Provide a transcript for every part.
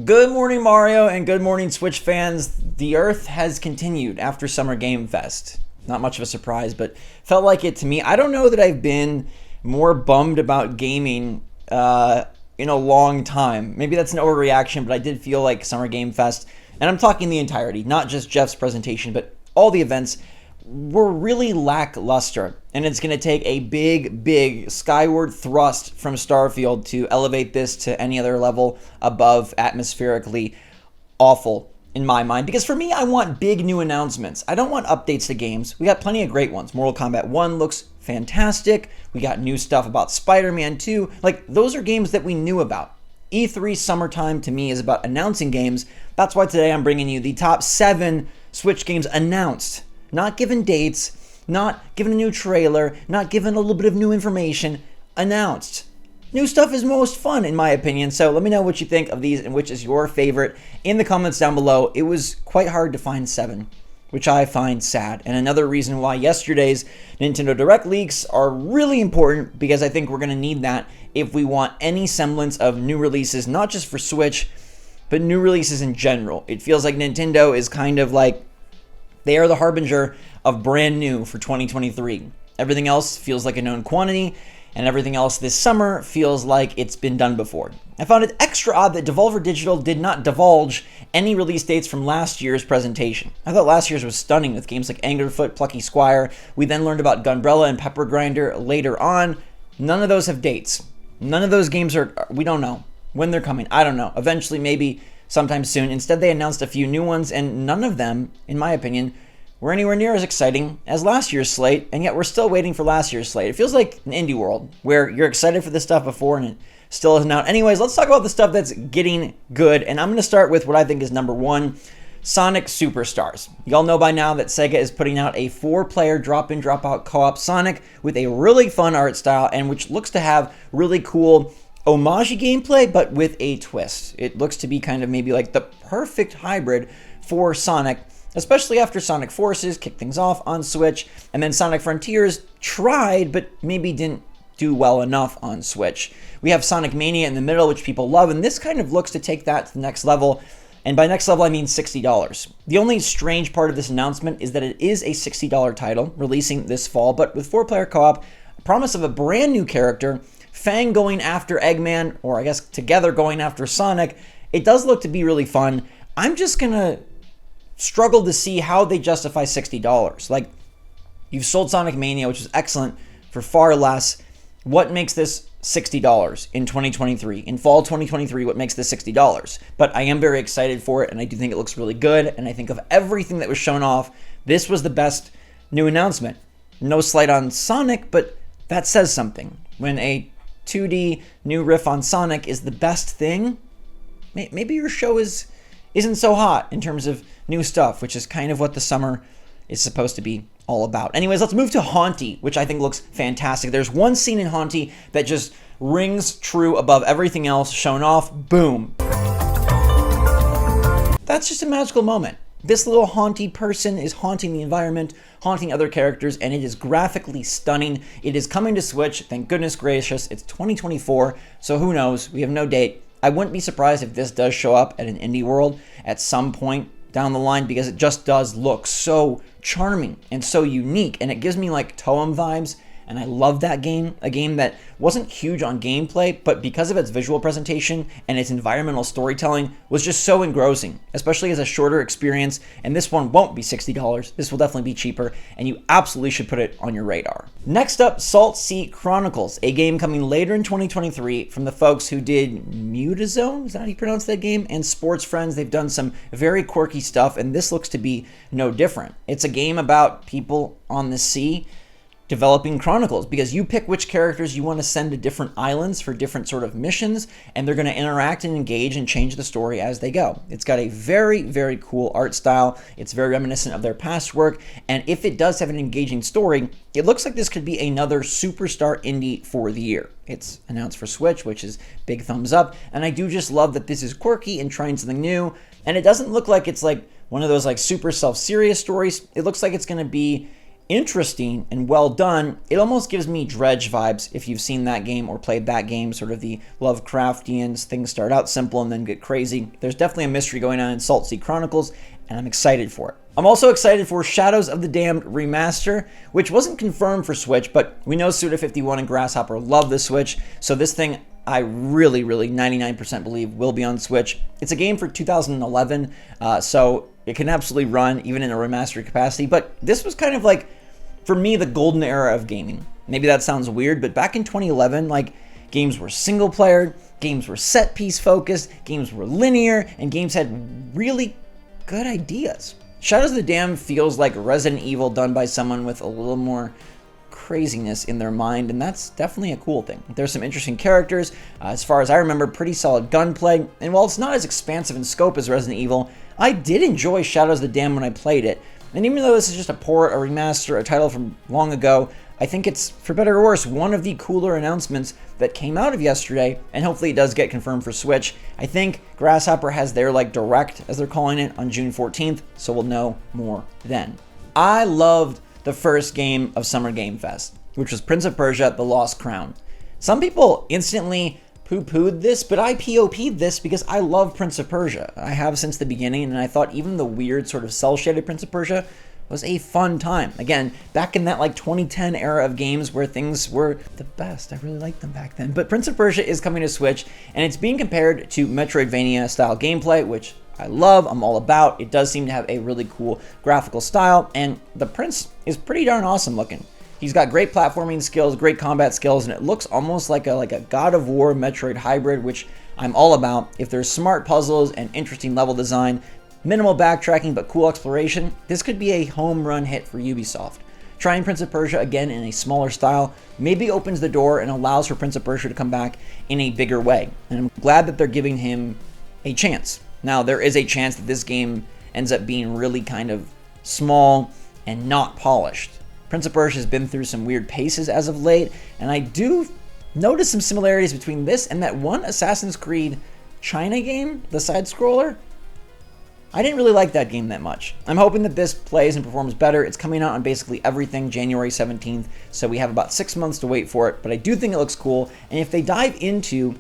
Good morning, Mario, and good morning, Switch fans. The Earth has continued after Summer Game Fest. Not much of a surprise, but felt like it to me. I don't know that I've been more bummed about gaming in a long time. Maybe that's an overreaction, but I did feel like Summer Game Fest, and I'm talking the entirety, not just Jeff's presentation, but all the events were really lackluster. And it's going to take a big skyward thrust from Starfield to elevate this to any other level above atmospherically awful in my mind. Because for me, I want big new announcements. I don't want updates to games. We got plenty of great ones. Mortal Kombat 1 looks fantastic. We got new stuff about Spider-Man 2. Like, those are games that we knew about. E3 summertime to me is about announcing games. That's why today I'm bringing you the top 7 Switch games announced. Not given dates, not given a new trailer, not given a little bit of new information, announced. New stuff is most fun, in my opinion, so let me know what you think of these and which is your favorite in the comments down below. It was quite hard to find 7, which I find sad, and another reason why yesterday's Nintendo Direct leaks are really important, because I think we're going to need that if we want any semblance of new releases, not just for Switch, but new releases in general. It feels like Nintendo is kind of like they are the harbinger of brand new for 2023. Everything else feels like a known quantity, and everything else this summer feels like it's been done before. I found it extra odd that Devolver Digital did not divulge any release dates from last year's presentation. I thought last year's was stunning with games like Anglerfoot, Plucky Squire. We then learned about Gunbrella and Pepper Grinder later on. None of those have dates. None of those games we don't know when they're coming. I don't know. Eventually, maybe sometime soon. Instead, they announced a few new ones, and none of them, in my opinion, were anywhere near as exciting as last year's slate, and yet we're still waiting for last year's slate. It feels like an indie world, where you're excited for this stuff before, and it still isn't out. Anyways, let's talk about the stuff that's getting good, and I'm going to start with what I think is number 1, Sonic Superstars. Y'all know by now that Sega is putting out a 4-player drop-in, drop-out co-op Sonic with a really fun art style, and which looks to have really cool homage gameplay, but with a twist. It looks to be kind of maybe like the perfect hybrid for Sonic, especially after Sonic Forces kicked things off on Switch, and then Sonic Frontiers tried, but maybe didn't do well enough on Switch. We have Sonic Mania in the middle, which people love, and this kind of looks to take that to the next level, and by next level I mean $60. The only strange part of this announcement is that it is a $60 title, releasing this fall, but with 4-player co-op, a promise of a brand new character, Fang going after Eggman, or I guess together going after Sonic. It does look to be really fun. I'm just gonna struggle to see how they justify $60. Like, you've sold Sonic Mania, which is excellent, for far less. What makes this $60 in 2023? In fall 2023, what makes this $60? But I am very excited for it, and I do think it looks really good, and I think of everything that was shown off, this was the best new announcement. No slight on Sonic, but that says something. When a 2D new riff on Sonic is the best thing, maybe your show isn't so hot in terms of new stuff, which is kind of what the summer is supposed to be all about. Anyways, let's move to Haunty, which I think looks fantastic. There's one scene in Haunty that just rings true above everything else shown off. Boom. That's just a magical moment. This little Haunty person is haunting the environment, haunting other characters, and it is graphically stunning. It is coming to Switch, thank goodness gracious. It's 2024, so who knows? We have no date. I wouldn't be surprised if this does show up at an indie world at some point down the line, because it just does look so charming and so unique, and it gives me like Toem vibes, and I love that game. A game that wasn't huge on gameplay, but because of its visual presentation and its environmental storytelling was just so engrossing, especially as a shorter experience, and this one won't be $60. This will definitely be cheaper, and you absolutely should put it on your radar. Next up, Salt Sea Chronicles, a game coming later in 2023 from the folks who did Mutazone, is that how you pronounce that game? And Sports Friends. They've done some very quirky stuff, and this looks to be no different. It's a game about people on the sea developing chronicles, because you pick which characters you want to send to different islands for different sort of missions, and they're going to interact and engage and change the story as they go. It's got a very cool art style. It's very reminiscent of their past work, and if it does have an engaging story, it looks like this could be another superstar indie for the year. It's announced for Switch, which is big thumbs up, and I do just love that this is quirky and trying something new, and it doesn't look like it's like one of those like super self-serious stories. It looks like it's going to be interesting and well done. It almost gives me Dredge vibes if you've seen that game or played that game, sort of the Lovecraftians, things start out simple and then get crazy. There's definitely a mystery going on in Salt Sea Chronicles, and I'm excited for it. I'm also excited for Shadows of the Damned Remaster, which wasn't confirmed for Switch, but we know Suda51 and Grasshopper love the Switch, so this thing I really 99% believe will be on Switch. It's a game for 2011, so it can absolutely run even in a remastered capacity, but this was kind of like, for me, the golden era of gaming. Maybe that sounds weird, but back in 2011, like, games were single player, games were set piece focused, games were linear, and games had really good ideas. Shadows of the Damned feels like Resident Evil done by someone with a little more craziness in their mind, and that's definitely a cool thing. There's some interesting characters. As far as I remember, pretty solid gunplay, and while it's not as expansive in scope as Resident Evil, I did enjoy Shadows of the Damned when I played it. And even though this is just a port, a remaster, a title from long ago, I think it's, for better or worse, one of the cooler announcements that came out of yesterday, and hopefully it does get confirmed for Switch. I think Grasshopper has their, direct, as they're calling it, on June 14th, so we'll know more then. I loved the first game of Summer Game Fest, which was Prince of Persia: The Lost Crown. Some people instantly poo-pooed this, but I POP'd this because I love Prince of Persia. I have since the beginning, and I thought even the weird sort of cel-shaded Prince of Persia was a fun time. Again, back in that 2010 era of games where things were the best. I really liked them back then. But Prince of Persia is coming to Switch, and it's being compared to Metroidvania style gameplay, which I love, I'm all about. It does seem to have a really cool graphical style, and the prince is pretty darn awesome looking. He's got great platforming skills, great combat skills, and it looks almost like a God of War Metroid hybrid, which I'm all about. If there's smart puzzles and interesting level design, minimal backtracking but cool exploration, this could be a home run hit for Ubisoft. Trying Prince of Persia again in a smaller style maybe opens the door and allows for Prince of Persia to come back in a bigger way, and I'm glad that they're giving him a chance. Now, there is a chance that this game ends up being really kind of small and not polished. Prince of Persia has been through some weird paces as of late, and I do notice some similarities between this and that one Assassin's Creed China game, the side-scroller. I didn't really like that game that much. I'm hoping that this plays and performs better. It's coming out on basically everything January 17th, so we have about 6 months to wait for it, but I do think it looks cool, and if they dive into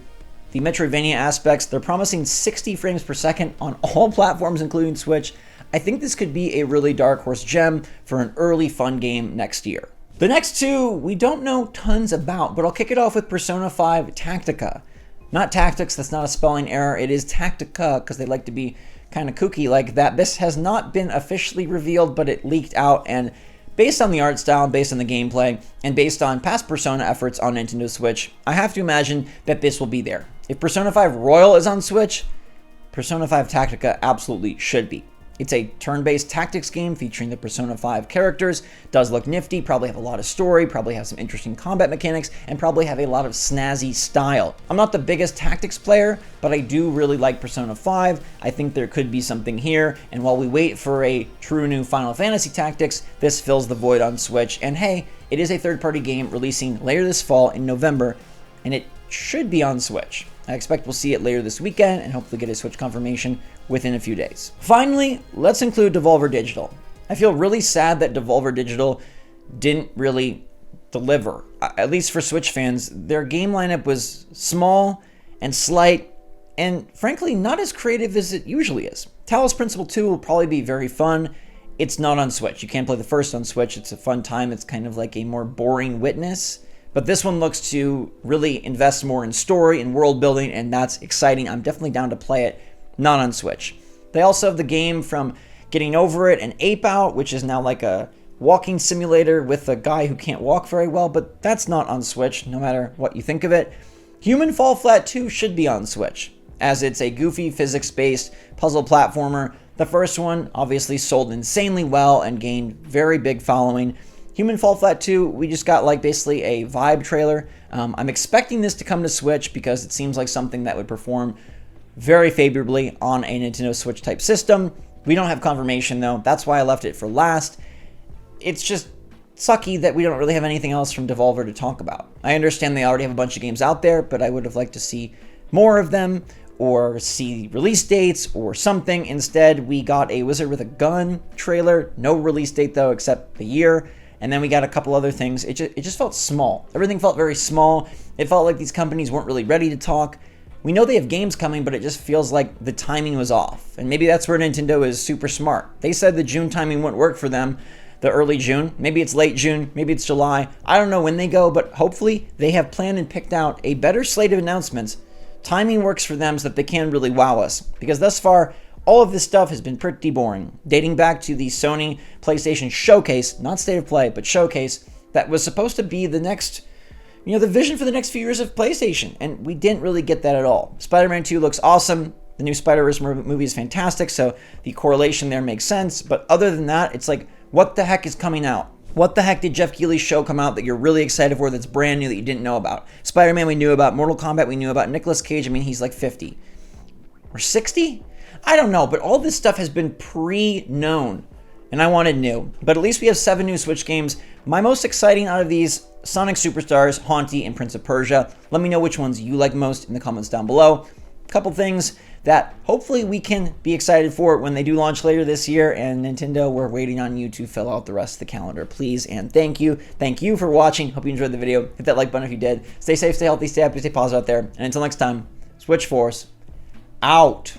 the Metroidvania aspects, they're promising 60 frames per second on all platforms, including Switch. I think this could be a really dark horse gem for an early fun game next year. The next two, we don't know tons about, but I'll kick it off with Persona 5 Tactica. Not Tactics, that's not a spelling error, it is Tactica, because they like to be kind of kooky like that. This has not been officially revealed, but it leaked out, and based on the art style, based on the gameplay, and based on past Persona efforts on Nintendo Switch, I have to imagine that this will be there. If Persona 5 Royal is on Switch, Persona 5 Tactica absolutely should be. It's a turn-based tactics game featuring the Persona 5 characters. Does look nifty, probably have a lot of story, probably have some interesting combat mechanics, and probably have a lot of snazzy style. I'm not the biggest tactics player, but I do really like Persona 5. I think there could be something here, and while we wait for a true new Final Fantasy Tactics, this fills the void on Switch. And hey, it is a third-party game releasing later this fall in November, and it should be on Switch. I expect we'll see it later this weekend and hopefully get a Switch confirmation within a few days. Finally, let's include Devolver Digital. I feel really sad that Devolver Digital didn't really deliver. At least for Switch fans, their game lineup was small and slight and frankly not as creative as it usually is. Talos Principle 2 will probably be very fun. It's not on Switch. You can't play the first on Switch. It's a fun time. It's kind of like a more boring Witness. But this one looks to really invest more in story and world building, and that's exciting. I'm definitely down to play it, not on Switch. They also have the game from Getting Over It and Ape Out, which is now like a walking simulator with a guy who can't walk very well, but that's not on Switch, no matter what you think of it. Human Fall Flat 2 should be on Switch, as it's a goofy physics-based puzzle platformer. The first one obviously sold insanely well and gained very big following. Human Fall Flat 2, we just got basically a vibe trailer. I'm expecting this to come to Switch because it seems like something that would perform very favorably on a Nintendo Switch type system. We don't have confirmation though. That's why I left it for last. It's just sucky that we don't really have anything else from Devolver to talk about. I understand they already have a bunch of games out there, but I would have liked to see more of them or see release dates or something. Instead, we got a Wizard with a Gun trailer. No release date though, except the year. and then we got a couple other things. It just felt small. Everything felt very small. It felt like these companies weren't really ready to talk. We know they have games coming, but it just feels like the timing was off. And maybe that's where Nintendo is super smart. They said the June timing wouldn't work for them, the early June. Maybe it's late June, maybe it's July. I don't know when they go, but hopefully they have planned and picked out a better slate of announcements. Timing works for them so that they can really wow us. Because thus far, all of this stuff has been pretty boring, dating back to the Sony PlayStation Showcase, not State of Play, but Showcase, that was supposed to be the next, the vision for the next few years of PlayStation, and we didn't really get that at all. Spider-Man 2 looks awesome. The new Spider-Verse movie is fantastic, so the correlation there makes sense. But other than that, it's like, what the heck is coming out? What the heck did Jeff Keighley's show come out that you're really excited for that's brand new that you didn't know about? Spider-Man we knew about, Mortal Kombat we knew about, Nicolas Cage, he's like 50. Or 60? I don't know, but all this stuff has been pre-known, and I wanted new. But at least we have 7 new Switch games. My most exciting out of these, Sonic Superstars, Haunty, and Prince of Persia. Let me know which ones you like most in the comments down below. A couple things that hopefully we can be excited for when they do launch later this year. And Nintendo, we're waiting on you to fill out the rest of the calendar, please. And thank you. Thank you for watching. Hope you enjoyed the video. Hit that like button if you did. Stay safe, stay healthy, stay happy, stay positive out there. And until next time, SwitchForce out.